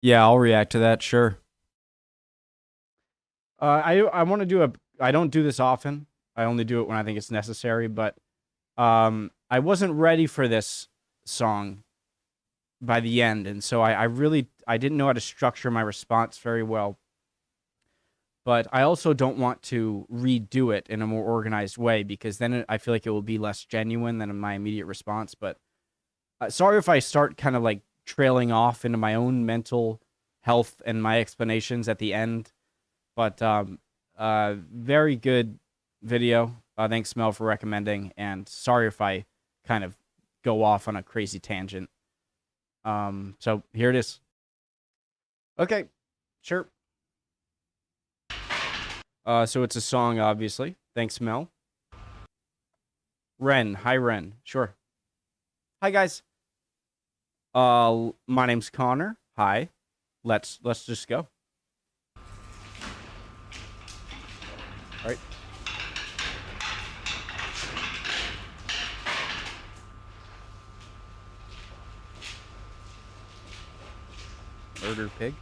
Yeah, I'll react to that, sure. I want to do a. I don't do this often. I only do it when I think it's necessary. But I wasn't ready for this song by the end, and so I really I didn't know how to structure my response very well. But I also don't want to redo it in a more organized way because then I feel like it will be less genuine than my immediate response. But sorry if I start kind of like trailing off into my own mental health and my explanations at the end. But very good video. Thanks, Mel, for recommending. And sorry if I kind of go off on a crazy tangent. So here it is. Okay, sure. So it's a song, obviously. Thanks, Mel. Ren. Hi, Ren. Sure. Hi, guys. My name's Connor. Hi. Let's just go. All right. Murder pig.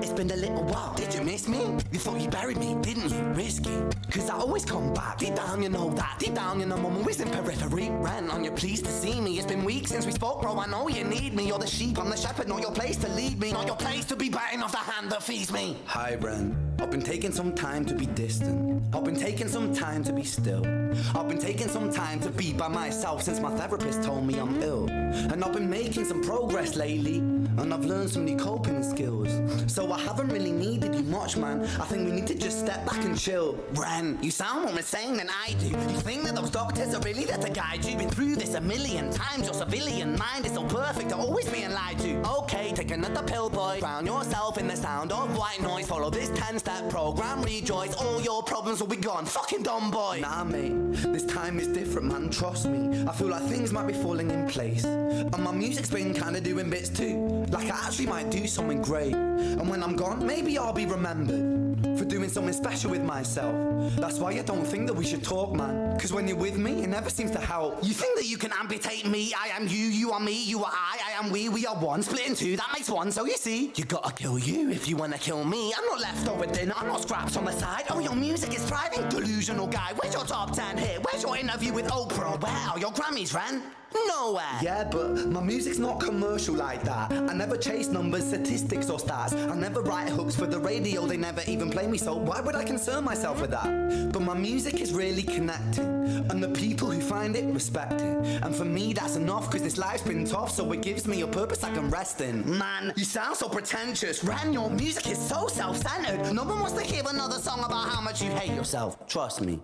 It's been a little while. Did you miss me? You thought you buried me, didn't you? Risky. Cause I always come back. Deep down, you know that. Deep down, you know I'm always in periphery. Ran on you, pleased to see me. It's been weeks since we spoke, bro. I know you need me. You're the sheep, I'm the shepherd. Not your place to lead me. Not your place to be biting off the hand that feeds me. Hi, Ren. I've been taking some time to be distant. I've been taking some time to be still. I've been taking some time to be by myself since my therapist told me I'm ill. And I've been making some progress lately. And I've learned some new coping skills. So I haven't really needed you much, man. I think we need to just step back and chill. Ren, you sound more insane than I do. You think that those doctors are really there to guide you? Been through this a million times. Your civilian mind is so perfect, you're always being lied to. Okay, take another pill, boy. Drown yourself in the sound of white noise. Follow this 10-step program, rejoice. All your problems will be gone. Fucking dumb boy. Nah, mate, this time is different, man. Trust me. I feel like things might be falling in place. And my music's been kinda doing bits too. Like I actually might do something great. And when I'm gone, maybe I'll be remembered for doing something special with myself. That's why I don't think that we should talk, man. Cause when you're with me, it never seems to help. You think that you can amputate me? I am you, you are me, you are I am we are one. Split in two, that makes one. So you see, you gotta kill you if you wanna kill me. I'm not leftover dinner, I'm not scraps on the side. Oh, your music is thriving, delusional guy. Where's your top 10 hit? Where's your interview with Oprah? Where are your Grammys, Ren? Nowhere. Yeah, but my music's not commercial like that. I never chase numbers, statistics or stats. I never write hooks for the radio, they never even play me, so why would I concern myself with that? But my music is really connecting, and the people who find it respect it. And for me that's enough, cause this life's been tough, so it gives me a purpose I can rest in. Man, you sound so pretentious. Ren, your music is so self-centered. No one wants to hear another song about how much you hate yourself. Trust me.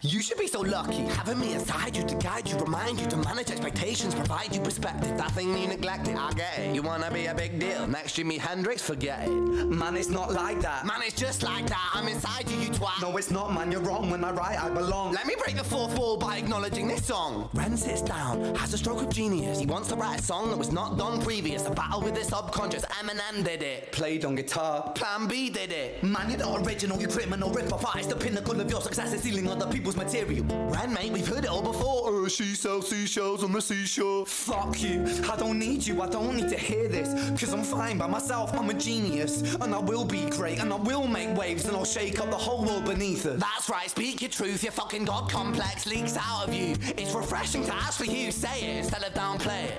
You should be so lucky, having me inside you to guide you, remind you to manage expectations, provide you perspective. That thing you neglected, I get it. You wanna be a big deal, next Jimi Hendrix, forget it. Man, it's not like that. Man, it's just like that, I'm inside you, you twat. No, it's not, man, you're wrong. When I write, I belong. Let me break the fourth wall by acknowledging this song. Ren sits down, has a stroke of genius. He wants to write a song that was not done previous. A battle with the subconscious, Eminem did it. Played on guitar. Plan B did it. Man, you're not original, you criminal rip-off artist. The pinnacle of your success is stealing other people's material. Ren, mate, we've heard it all before. She sells seashells on the seashore. Fuck you, I don't need you, I don't need to hear this. Cause I'm fine by myself, I'm a genius. And I will be great, and I will make waves, and I'll shake up the whole world beneath us. That's right, speak your truth, your fucking god complex leaks out of you. It's refreshing to actually hear you say it instead of downplay it.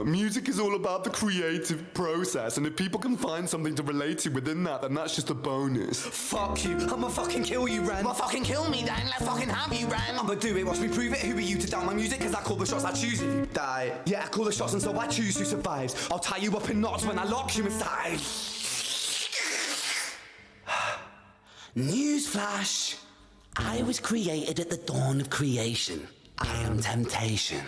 Music is all about the creative process, and if people can find something to relate to within that, then that's just a bonus. Fuck you, I'ma fucking kill you, Ren. Well, fucking kill me then, let's fucking have you, Ren. I'ma do it, watch me prove it. Who are you to doubt my music? Cause I call the shots, I choose if you die. Yeah, I call the shots, and so I choose who survives. I'll tie you up in knots when I lock you inside. Newsflash, I was created at the dawn of creation. I am temptation.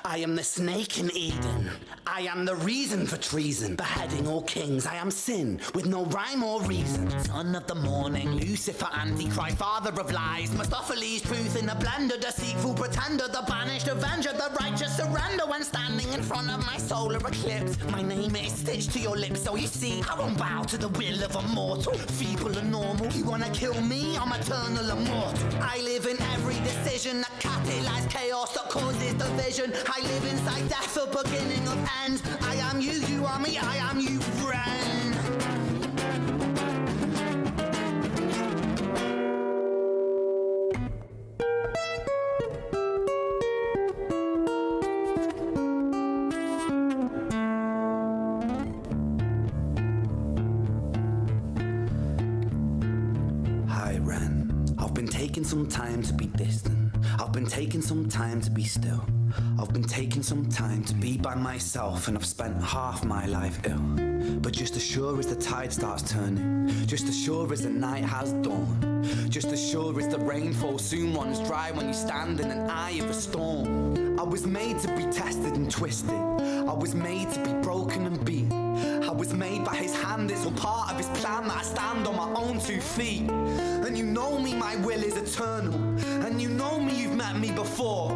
I am the snake in Eden. I am the reason for treason. Beheading all kings, I am sin, with no rhyme or reason. Son of the morning, Lucifer, Antichrist, father of lies. Mephistopheles, truth in a blender, deceitful pretender, the banished avenger, the righteous surrender when standing in front of my solar eclipse. My name is stitched to your lips, so you see, I won't bow to the will of a mortal. Feeble and normal, you wanna kill me? I'm eternal immortal. I live in every decision that catalyzes chaos that causes division. I live inside death, the beginning of end. I am you, you are me, I am you, Ren. Hi, Ren. I've been taking some time to be distant. I've been taking some time to be still. I've been taking some time to be by myself, and I've spent half my life ill. But just as sure as the tide starts turning, just as sure as the night has dawned, just as sure as the rainfall soon runs dry when you stand in an eye of a storm. I was made to be tested and twisted. I was made to be broken and beat. I was made by his hand, it's all part of his plan that I stand on my own 2 feet. And you know me, my will is eternal. And you know me, you've met me before.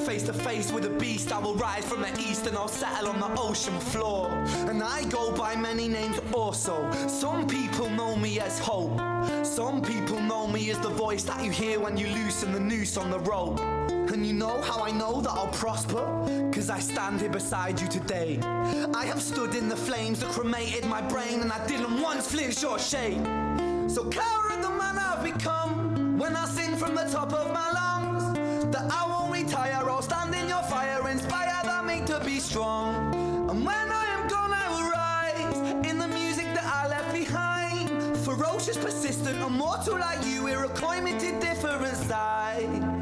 Face to face with a beast, I will rise from the east and I'll settle on the ocean floor. And I go by many names also. Some people know me as hope. Some people know me as the voice that you hear when you loosen the noose on the rope. And you know how I know that I'll prosper? Cause I stand here beside you today. I have stood in the flames that cremated my brain, and I didn't once flinch or shake. So cower of the man I've become, when I sing from the top of my lungs, that I won't retire, I'll stand in your fire, inspire that me to be strong. And when I am gone I will rise, in the music that I left behind. Ferocious, persistent, immortal like you, we're acquainted different sides.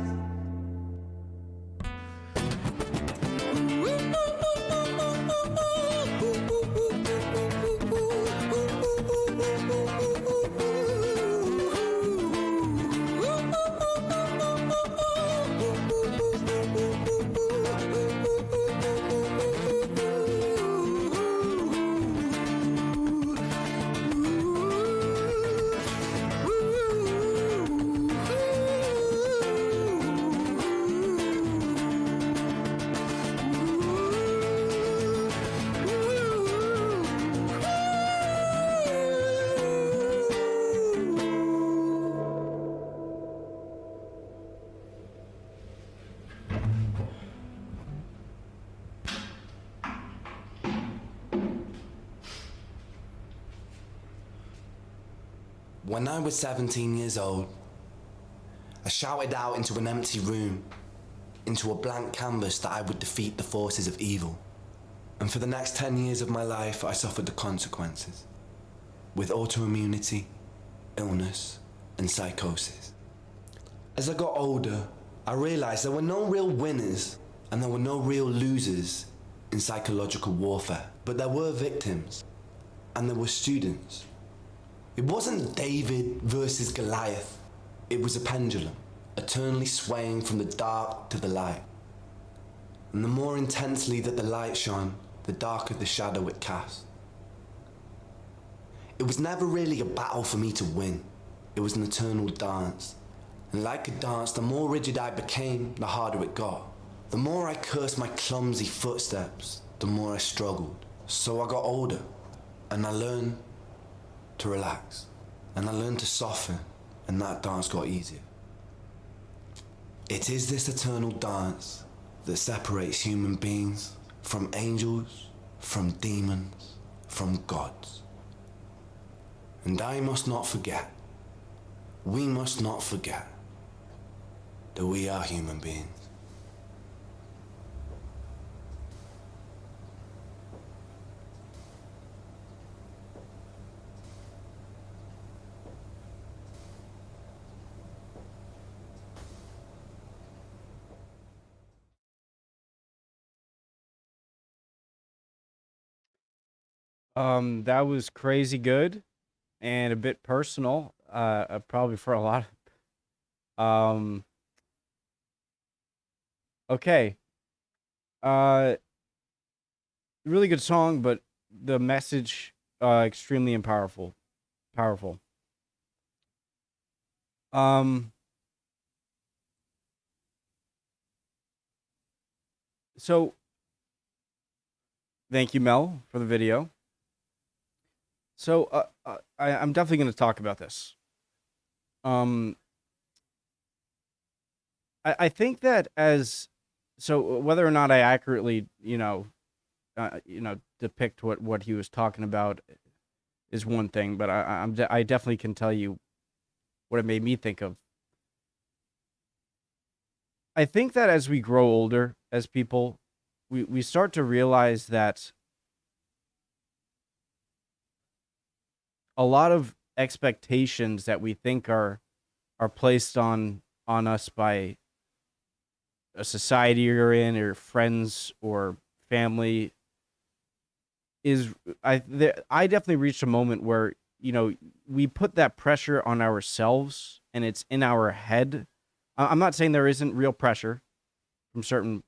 When I was 17 years old, I shouted out into an empty room, into a blank canvas, that I would defeat the forces of evil. And for the next 10 years of my life, I suffered the consequences, with autoimmunity, illness, and psychosis. As I got older, I realized there were no real winners and there were no real losers in psychological warfare, but there were victims and there were students. It wasn't David versus Goliath. It was a pendulum, eternally swaying from the dark to the light. And the more intensely that the light shone, the darker the shadow it cast. It was never really a battle for me to win. It was an eternal dance. And like a dance, the more rigid I became, the harder it got. The more I cursed my clumsy footsteps, the more I struggled. So I got older, and I learned to relax, and I learned to soften, and that dance got easier. It is this eternal dance that separates human beings from angels, from demons, from gods. And I must not forget, we must not forget, that we are human beings. That was crazy good and a bit personal, probably for a lot. Okay. Uh, really good song, but the message, extremely powerful. Powerful. So thank you, Mel, for the video. So, I'm definitely going to talk about this. I think that so whether or not I accurately, depict what he was talking about is one thing, but I definitely can tell you what it made me think of. I think that as we grow older as people, we start to realize that a lot of expectations that we think are placed on us by a society you're in, or friends or family, I definitely reached a moment where, we put that pressure on ourselves and it's in our head. I'm not saying there isn't real pressure from certain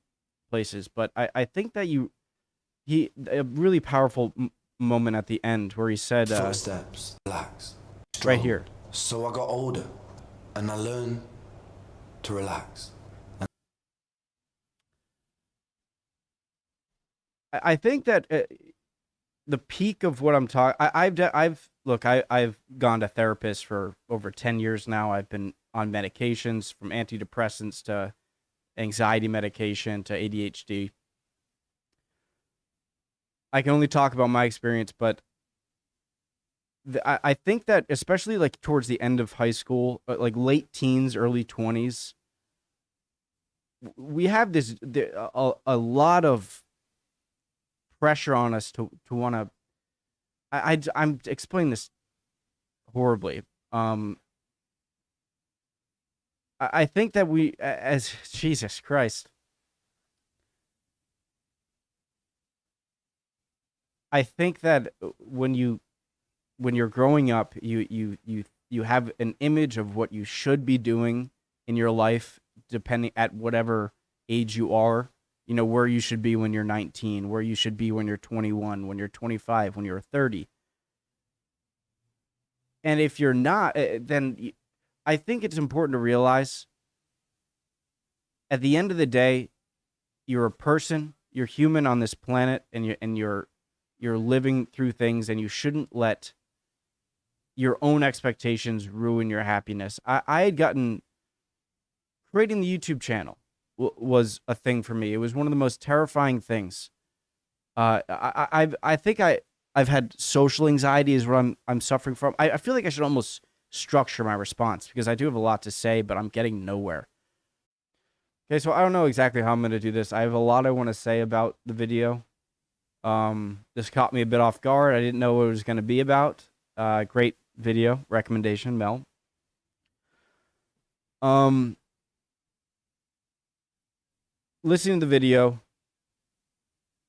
places, but I think that a really powerful moment at the end where he said, Footsteps, relax. right here. So I got older and I learned to relax. I think that the peak of what I'm talking, I've gone to therapists for over 10 years now. I've been on medications, from antidepressants to anxiety medication to ADHD. I can only talk about my experience, but I think that especially like towards the end of high school, like late teens, early 20s, we have a lot of pressure on us to want to. I'm explaining this horribly. I think that as Jesus Christ, I think that when you're growing up, you have an image of what you should be doing in your life, depending at whatever age you are. Where you should be when you're 19, where you should be when you're 21, when you're 25, when you're 30. And if you're not, then I think it's important to realize at the end of the day, you're a person, you're human on this planet, and you're living through things, and you shouldn't let your own expectations ruin your happiness. I had gotten creating the YouTube channel was a thing for me. It was one of the most terrifying things. I think I've had social anxiety is what I'm suffering from. I feel like I should almost structure my response because I do have a lot to say, but I'm getting nowhere. Okay, so I don't know exactly how I'm going to do this. I have a lot I want to say about the video. This caught me a bit off guard. I didn't know what it was going to be about. Great video recommendation, Mel. Listening to the video,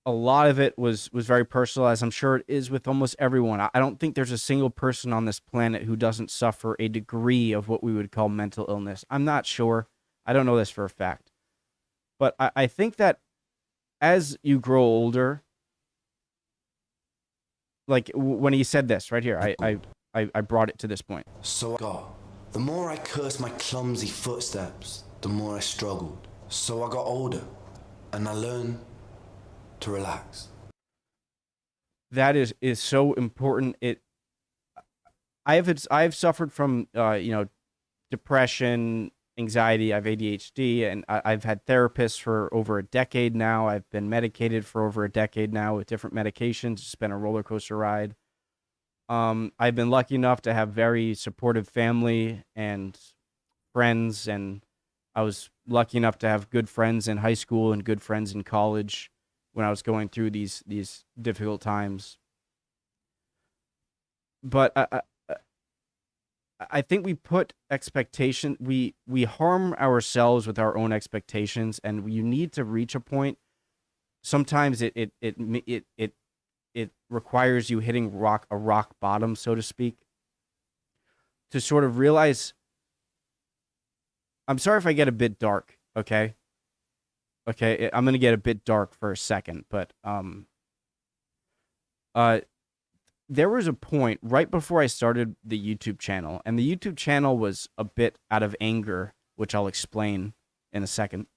a lot of it was very personal, as I'm sure it is with almost everyone. I don't think there's a single person on this planet who doesn't suffer a degree of what we would call mental illness. I'm not sure. I don't know this for a fact. But I think that as you grow older, like when he said this right here, I brought it to this point. So God, the more I cursed my clumsy footsteps, the more I struggled. So I got older and I learned to relax. That is so important. I've suffered from depression, anxiety, I have ADHD, and I've had therapists for over a decade now. I've been medicated for over a decade now with different medications. It's been a roller coaster ride. I've been lucky enough to have very supportive family and friends, and I was lucky enough to have good friends in high school and good friends in college when I was going through these difficult times. But I think we put expectation, we harm ourselves with our own expectations, and you need to reach a point. Sometimes it requires you hitting a rock bottom, so to speak, to sort of realize. I'm sorry if I get a bit dark, okay? Okay, I'm gonna get a bit dark for a second, but there was a point right before I started the YouTube channel, and the YouTube channel was a bit out of anger, which I'll explain in a second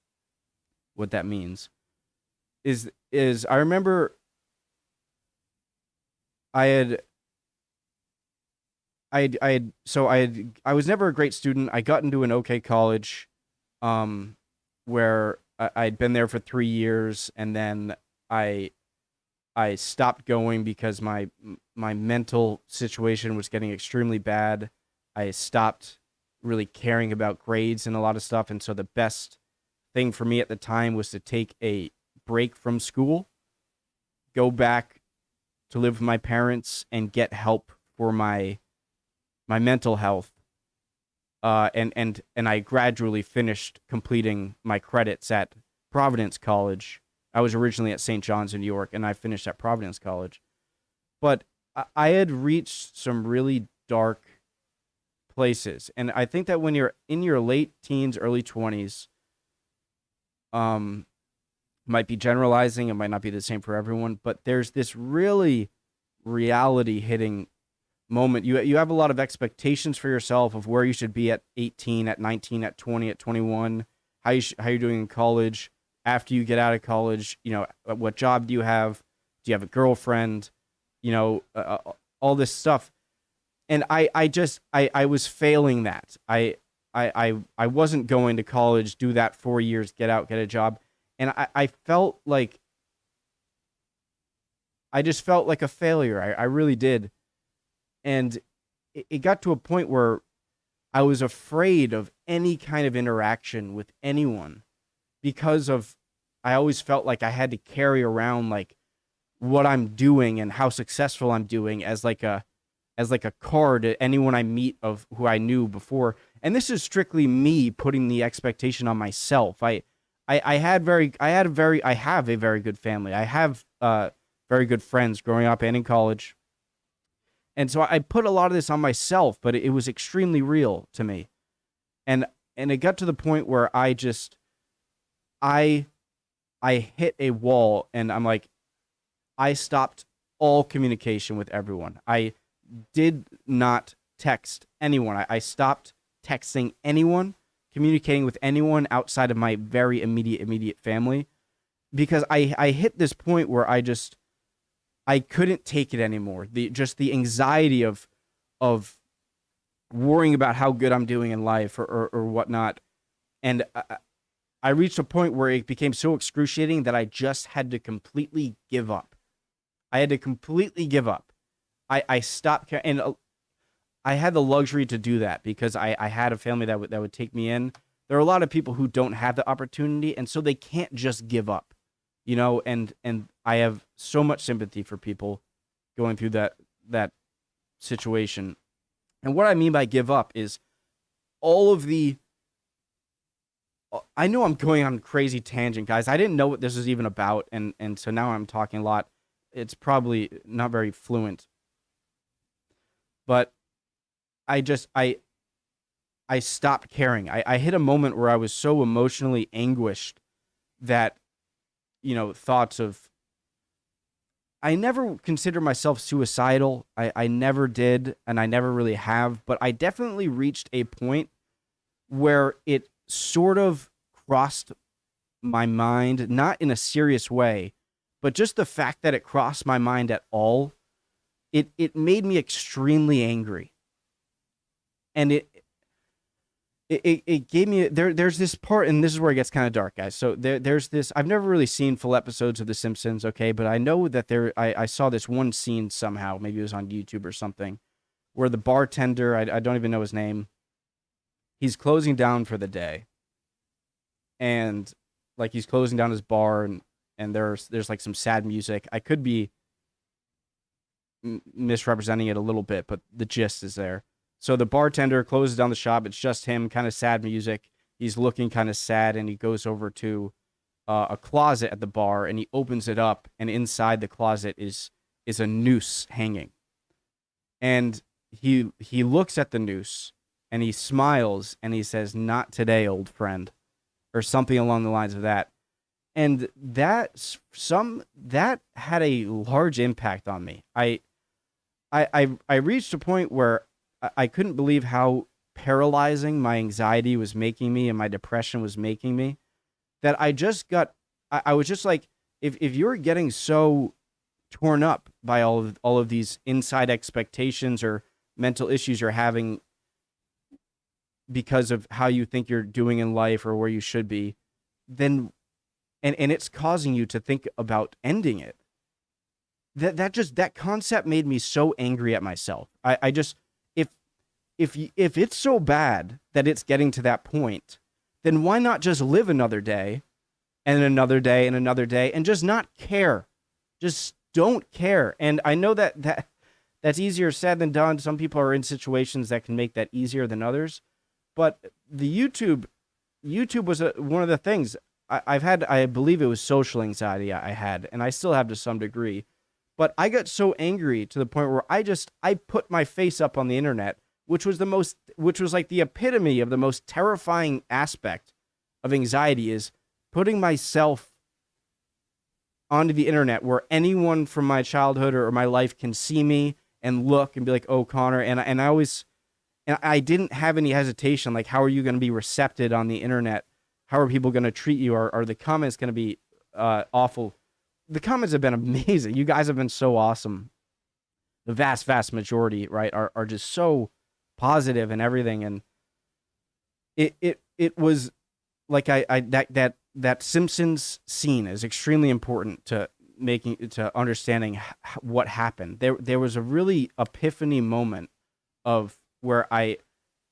what that means. Is I remember I was never a great student. I got into an okay college, where I'd been there for 3 years, and then I stopped going because my mental situation was getting extremely bad. I stopped really caring about grades and a lot of stuff, and so the best thing for me at the time was to take a break from school, go back to live with my parents, and get help for my mental health. And I gradually finished completing my credits at Providence College. I was originally at St. John's in New York, and I finished at Providence College. But I had reached some really dark places. And I think that when you're in your late teens, early 20s, might be generalizing, it might not be the same for everyone, but there's this really reality hitting moment. You have a lot of expectations for yourself of where you should be at 18, at 19, at 20, at 21, how you're doing in college. After you get out of college, what job do you have? Do you have a girlfriend? All this stuff. And I was failing that. I wasn't going to college, do that 4 years, get out, get a job. And I felt like, I just felt like a failure. I really did. And it got to a point where I was afraid of any kind of interaction with anyone because I always felt like I had to carry around like what I'm doing and how successful I'm doing as like a card to anyone I meet of who I knew before. And this is strictly me putting the expectation on myself. I have a very good family. I have very good friends growing up and in college. And so I put a lot of this on myself, but it was extremely real to me. And it got to the point where I hit a wall, and I'm like, I stopped all communication with everyone. I did not text anyone. I stopped texting anyone, communicating with anyone outside of my very immediate family, because I hit this point where I couldn't take it anymore. The anxiety of worrying about how good I'm doing in life or whatnot. And I reached a point where it became so excruciating that I just had to completely give up. I had to completely give up. I stopped, and I had the luxury to do that because I had a family that would take me in. There are a lot of people who don't have the opportunity, and so they can't just give up. And I have so much sympathy for people going through that situation. And what I mean by give up is all of the, I know I'm going on a crazy tangent, guys. I didn't know what this was even about, and so now I'm talking a lot. It's probably not very fluent. But I stopped caring. I hit a moment where I was so emotionally anguished that, thoughts of, I never considered myself suicidal. I never did, and I never really have, but I definitely reached a point where it sort of crossed my mind, not in a serious way, but just the fact that it crossed my mind at all, it made me extremely angry. And it gave me there's this part, and this is where it gets kind of dark, guys. So there's this. I've never really seen full episodes of The Simpsons, okay, but I know that I saw this one scene somehow, maybe it was on YouTube or something, where the bartender, I don't even know his name, he's closing down for the day, and like he's closing down his bar, and there's like some sad music. I could be misrepresenting it a little bit, but the gist is there. So the bartender closes down the shop. It's just him, kind of sad music. He's looking kind of sad, and he goes over to a closet at the bar, and he opens it up, and inside the closet is a noose hanging. And he looks at the noose, and he smiles, and he says, "Not today, old friend," or something along the lines of that. And that had a large impact on me. I reached a point where I couldn't believe how paralyzing my anxiety was making me and my depression was making me, that I was just like, if you're getting so torn up by all of these inside expectations or mental issues you're having because of how you think you're doing in life or where you should be, then and it's causing you to think about ending it. That concept made me so angry at myself. I just, if it's so bad that it's getting to that point, then why not just live another day and another day and another day and just not care? Just don't care. And I know that's easier said than done. Some people are in situations that can make that easier than others. But the YouTube was one of the things I've had. I believe it was social anxiety I had, and I still have to some degree. But I got so angry to the point where I put my face up on the internet, which was like the epitome of the most terrifying aspect of anxiety, is putting myself onto the internet where anyone from my childhood or my life can see me and look and be like, "Oh, Connor," and I didn't have any hesitation. Like, how are you going to be recepted on the internet? How are people going to treat you? Are the comments going to be awful? The comments have been amazing. You guys have been so awesome. The vast majority, right, are just so positive and everything. And it was like that Simpsons scene is extremely important to understanding what happened. There was a really epiphany moment of where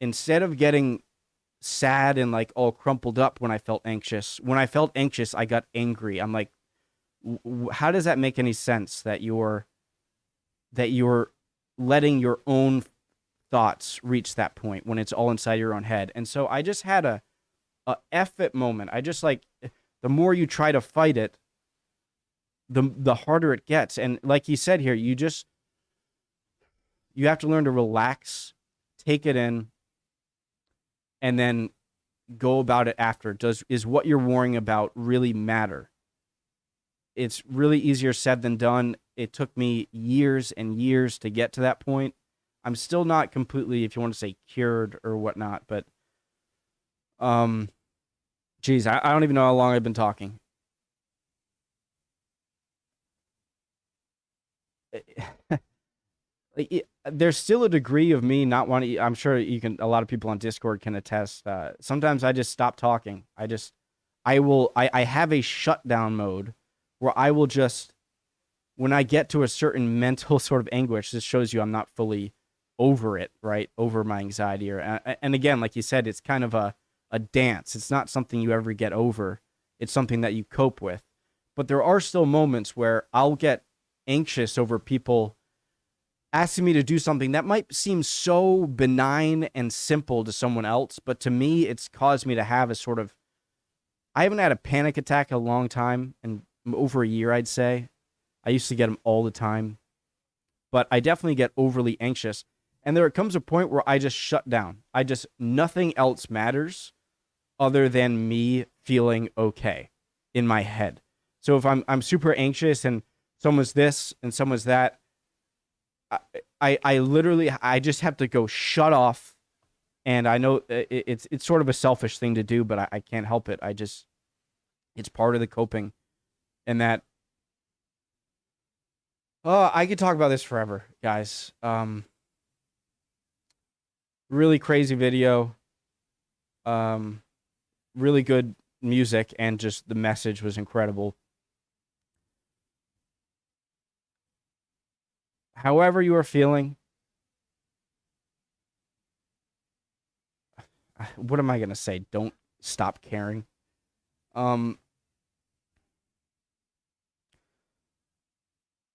instead of getting sad and like all crumpled up when I felt anxious, I got angry. I'm like, how does that make any sense that you're letting your own thoughts reach that point when it's all inside your own head? And so I just had a F it moment. I just, like, the more you try to fight it, the harder it gets. And like he said here, you have to learn to relax, take it in, and then go about it after. Is what you're worrying about really matter? It's really easier said than done. It took me years and years to get to that point. I'm still not completely, if you want to say, cured or whatnot, but geez, I don't even know how long I've been talking. There's still a degree of me not wanting. I'm sure a lot of people on Discord can attest. Sometimes I just stop talking. I have a shutdown mode where I will just, when I get to a certain mental sort of anguish, this shows you I'm not fully over it, right? Over my anxiety. And again, like you said, it's kind of a dance. It's not something you ever get over. It's something that you cope with. But there are still moments where I'll get anxious over people asking me to do something that might seem so benign and simple to someone else, but to me, it's caused me to have a sort of, I haven't had a panic attack in a long time, and over a year, I'd say. I used to get them all the time, but I definitely get overly anxious. And there comes a point where I just shut down. Nothing else matters other than me feeling okay in my head. So if I'm super anxious and someone's this and someone's that, I literally just have to go shut off. And I know it's sort of a selfish thing to do, but I can't help it. It's part of the coping. And that, I could talk about this forever, guys. Really crazy video. Really good music, and just the message was incredible. However you are feeling, what am I gonna say? Don't stop caring. Um,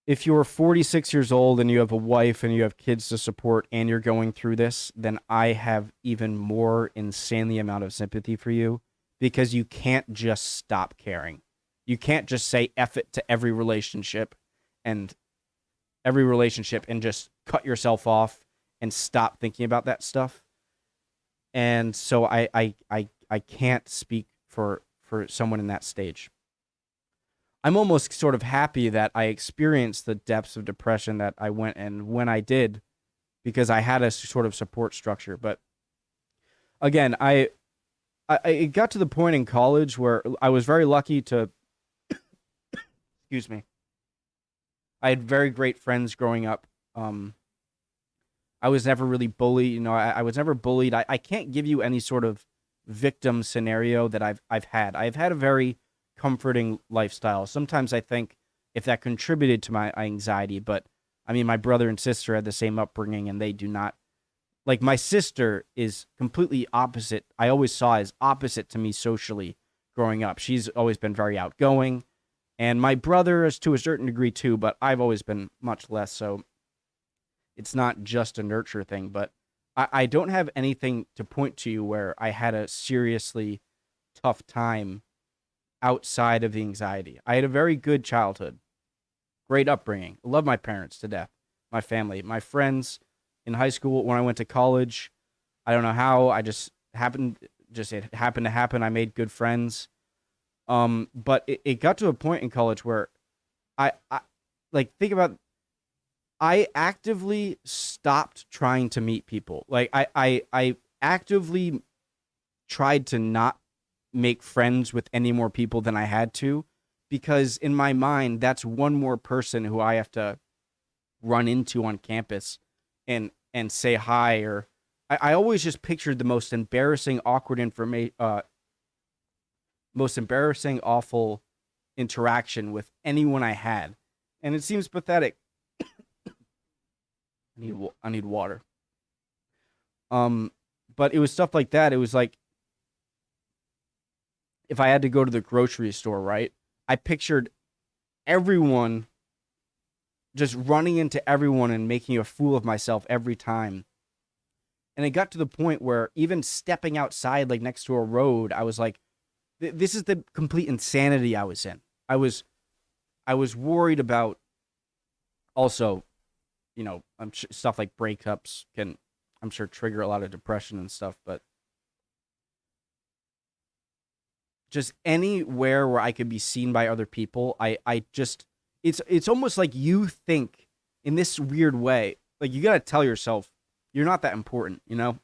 if you're 46 years old and you have a wife and you have kids to support and you're going through this, then I have even more insanely amount of sympathy for you, because you can't just stop caring. You can't just say F it to and every relationship and just cut yourself off and stop thinking about that stuff. And so I can't speak for someone in that stage. I'm almost sort of happy that I experienced the depths of depression that I went and when I did, because I had a sort of support structure. But again, I it got to the point in college where I was very lucky to excuse me. I had very great friends growing up. I was never really bullied. You know, I was never bullied. I can't give you any sort of victim scenario that I've had. I've had a very comforting lifestyle. Sometimes I think if that contributed to my anxiety, but I mean, my brother and sister had the same upbringing, and they do not. Like, my sister is completely opposite. I always saw as opposite to me socially growing up. She's always been very outgoing, and my brother is to a certain degree too, but I've always been much less so. It's not just a nurture thing, but I don't have anything to point to you where I had a seriously tough time outside of the anxiety. I had a very good childhood, great upbringing. I love my parents to death, my family, my friends in high school. When I went to college, I don't know how, it happened to happen. I made good friends. But it got to a point in college where I like, think about, I actively stopped trying to meet people. Like, I actively tried to not make friends with any more people than I had to, because in my mind, that's one more person who I have to run into on campus and say hi. Or I always just pictured the most embarrassing, awful interaction with anyone I had. And it seems pathetic. I need water. But it was stuff like that. It was like, if I had to go to the grocery store, right? I pictured everyone just running into everyone and making a fool of myself every time. And it got to the point where even stepping outside, like next to a road, I was like, this is the complete insanity I was in. I was worried about, also, you know, stuff like breakups can, I'm sure, trigger a lot of depression and stuff, but just anywhere where I could be seen by other people, I just, it's almost like you think in this weird way, like, you gotta tell yourself you're not that important, you know?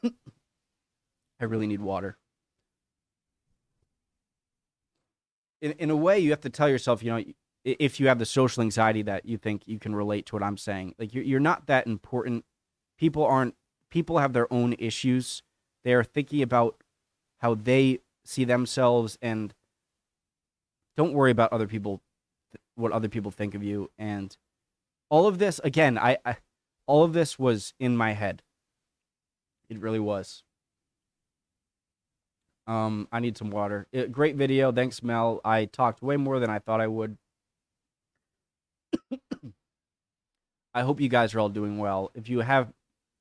I really need water. In a way, you have to tell yourself, you know, if you have the social anxiety that you think you can relate to what I'm saying, like, you're not that important. People have their own issues. They're thinking about how they see themselves, and don't worry about other people, what other people think of you. And all of this, again, all of this was in my head. It really was. I need some water. Great video. Thanks, Mel. I talked way more than I thought I would. I hope you guys are all doing well. If you have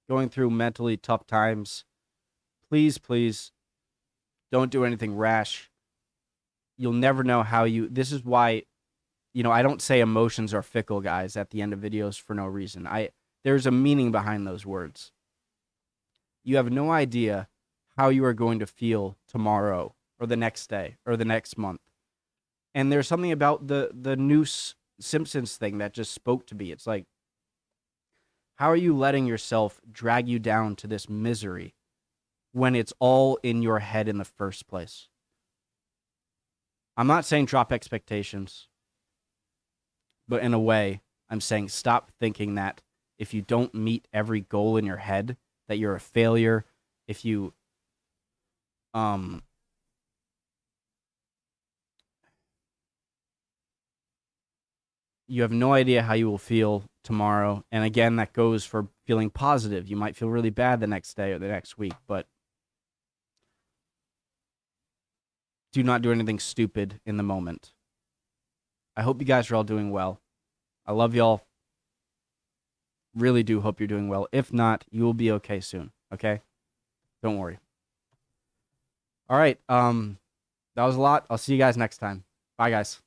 going through mentally tough times, please don't do anything rash. You'll never know how this is why, you know, I don't say emotions are fickle, guys, at the end of videos for no reason. There's a meaning behind those words. You have no idea how you are going to feel tomorrow or the next day or the next month. And there's something about the new Simpsons thing that just spoke to me. It's like, how are you letting yourself drag you down to this misery when it's all in your head in the first place? I'm not saying drop expectations, but in a way, I'm saying stop thinking that if you don't meet every goal in your head, that you're a failure. If you You have no idea how you will feel tomorrow. And again, that goes for feeling positive. You might feel really bad the next day or the next week, but do not do anything stupid in the moment. I hope you guys are all doing well. I love y'all. Really do hope you're doing well. If not, you will be okay soon. Okay? Don't worry. All right. That was a lot. I'll see you guys next time. Bye, guys.